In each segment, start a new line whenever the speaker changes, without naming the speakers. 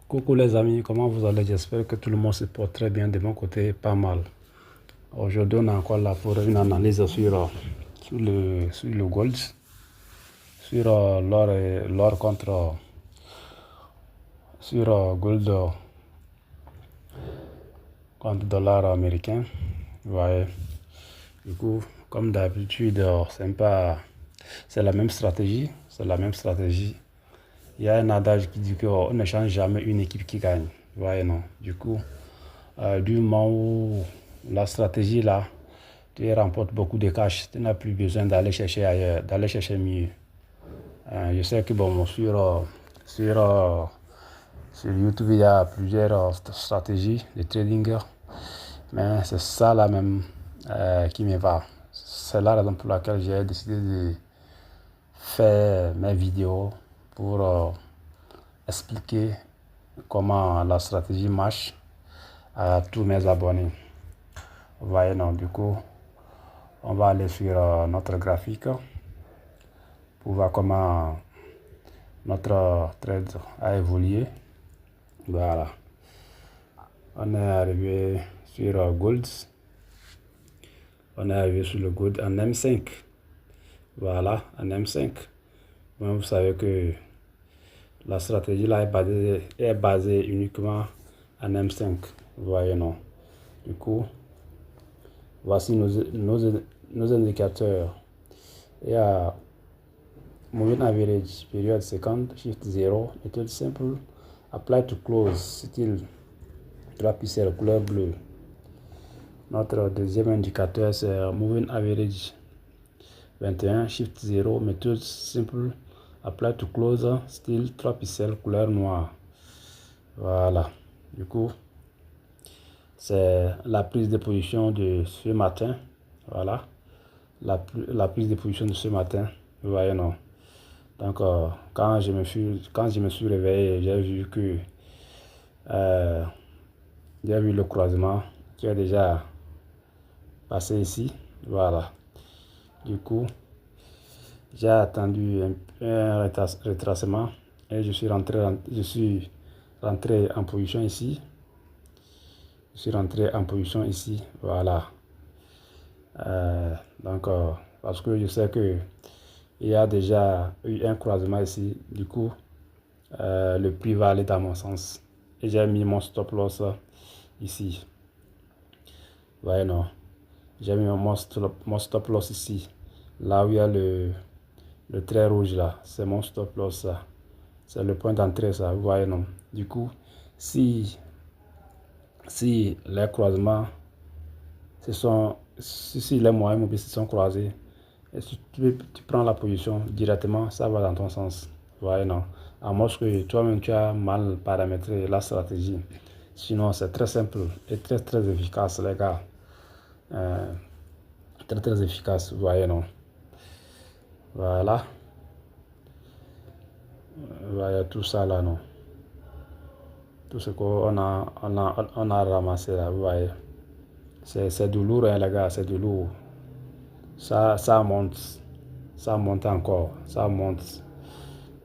Coucou les amis, comment vous allez? J'espère que tout le monde se porte très bien. De mon côté, pas mal. Aujourd'hui, on est encore là pour une analyse sur le gold, sur l'or sur gold contre dollar américain. Ouais. Du coup, comme d'habitude, c'est la même stratégie. C'est la même stratégie. Il y a un adage qui dit qu'on ne change jamais une équipe qui gagne. Ouais, non. Du coup, du moment où la stratégie là, tu remportes beaucoup de cash, tu n'as plus besoin d'aller chercher ailleurs, d'aller chercher mieux. Je sais que bon, sur YouTube, il y a plusieurs stratégies de trading, mais c'est ça là même qui me va. C'est la raison pour laquelle j'ai décidé de faire mes vidéos pour expliquer comment la stratégie marche à tous mes abonnés. Vous voyez, non, du coup, on va aller sur notre graphique pour voir comment notre trade a évolué. Voilà. On est arrivé sur Gold. On est arrivé sur le Gold en M5. Voilà, en M5. Bon, vous savez que la stratégie là est basée uniquement en M5. Vous voyez, non. Du coup, voici nos indicateurs. Il y a moving average, period second, shift 0, méthode simple, apply to close, style 3 pixels couleur bleue. Notre deuxième indicateur c'est moving average 21, shift 0, méthode simple, apply to close, style 3 pixels couleur noire. Voilà. Du coup, c'est la prise de position de ce matin. Voilà. La prise de position de ce matin. Vous voyez, non. Donc, quand je me suis réveillé, j'ai vu le croisement qui est déjà passé ici. Voilà. Du coup, j'ai attendu un retracement et je suis rentré en position ici. Je suis rentré en position ici. Voilà. Donc, parce que je sais que il y a déjà eu un croisement ici. Du coup, le prix va aller dans mon sens. Et j'ai mis mon stop loss ici. Ouais, non. J'ai mis mon stop loss ici. Là où il y a le trait rouge là. C'est mon stop loss. C'est le point d'entrée ça. Vous voyez, non. Du coup, si les croisements si les moyens mobiles se sont croisés, et si tu prends la position directement, ça va dans ton sens. Voyez, non. À moins que toi-même tu as mal paramétré la stratégie. Sinon, c'est très simple et très très efficace, les gars. Très très efficace, voyez, non. Voilà. Voyez tout ça là, non. Tout ce on a ramassé là, vous voyez. C'est du lourd, hein, les gars, c'est du lourd. Ça monte. Ça monte encore. Ça monte.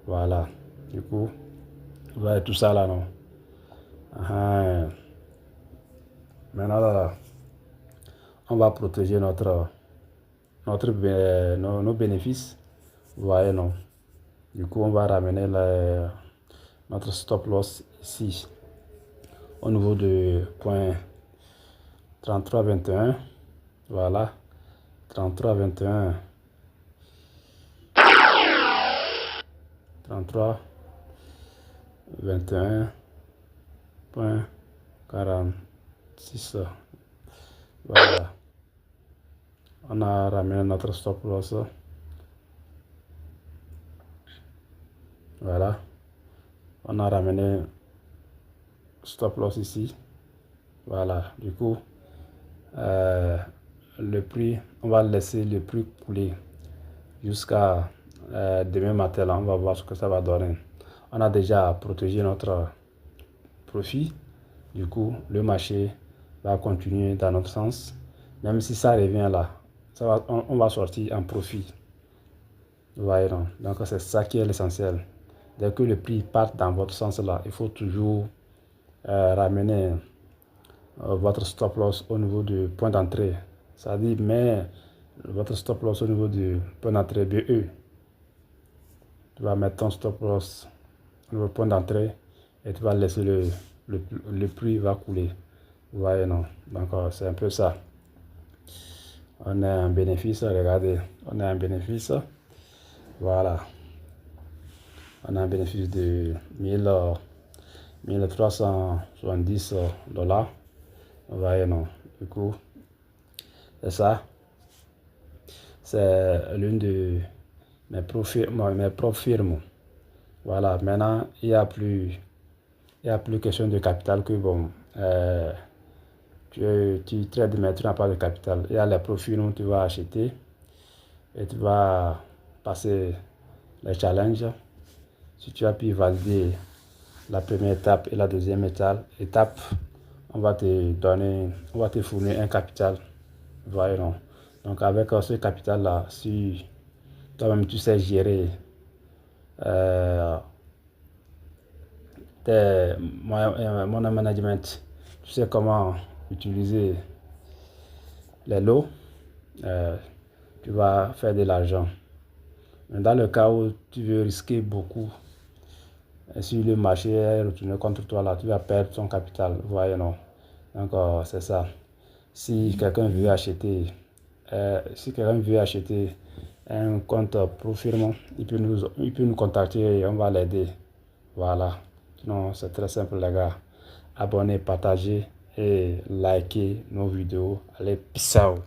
Voilà. Du coup, vous voyez tout ça là, non. Maintenant, là, on va protéger nos bénéfices. Vous voyez, non. Du coup, on va ramener notre stop loss ici, au niveau de point 33,21. Voilà. 33,21. 33,21.46. Voilà. On a ramené notre stop loss. Voilà. On a ramené stop loss ici. Voilà. Du coup, le prix, on va laisser le prix couler jusqu'à demain matin. Là, on va voir ce que ça va donner. On a déjà protégé notre profit. Du coup, le marché va continuer dans notre sens. Même si ça revient là, on va sortir en profit. Vous voyez, non? Donc, c'est ça qui est l'essentiel. dès que le prix part dans votre sens là, il faut toujours ramener votre stop loss au niveau du point d'entrée. Ça dit, mais votre stop loss au niveau du point d'entrée BE. Tu vas mettre ton stop loss au niveau du point d'entrée et tu vas laisser le prix va couler. Vous voyez, non? Donc, c'est un peu ça. On a un bénéfice, regardez, on a un bénéfice. Voilà. On a un bénéfice de 1370 $. Vous voyez, non? Du coup, c'est ça. C'est l'une de mes propres firmes. Voilà. Maintenant, il n'y a plus question de capital que bon. Tu trades, mais tu n'as pas de capital. Il y a les profils où tu vas acheter et tu vas passer les challenges. Si tu as pu valider la première étape et la deuxième étape, on va te fournir un capital. Voyons. Donc avec ce capital-là, si toi-même tu sais gérer mon management, tu sais comment utiliser les lots, tu vas faire de l'argent. Mais dans le cas où tu veux risquer beaucoup, et si le marché est retourné contre toi, là, tu vas perdre ton capital. Voyez, non? Donc, c'est ça. Si quelqu'un veut acheter, un compte pro firme, il peut nous contacter et on va l'aider. Voilà. Non, c'est très simple, les gars. Abonnez, partagez et likez nos vidéos. Allez, peace out.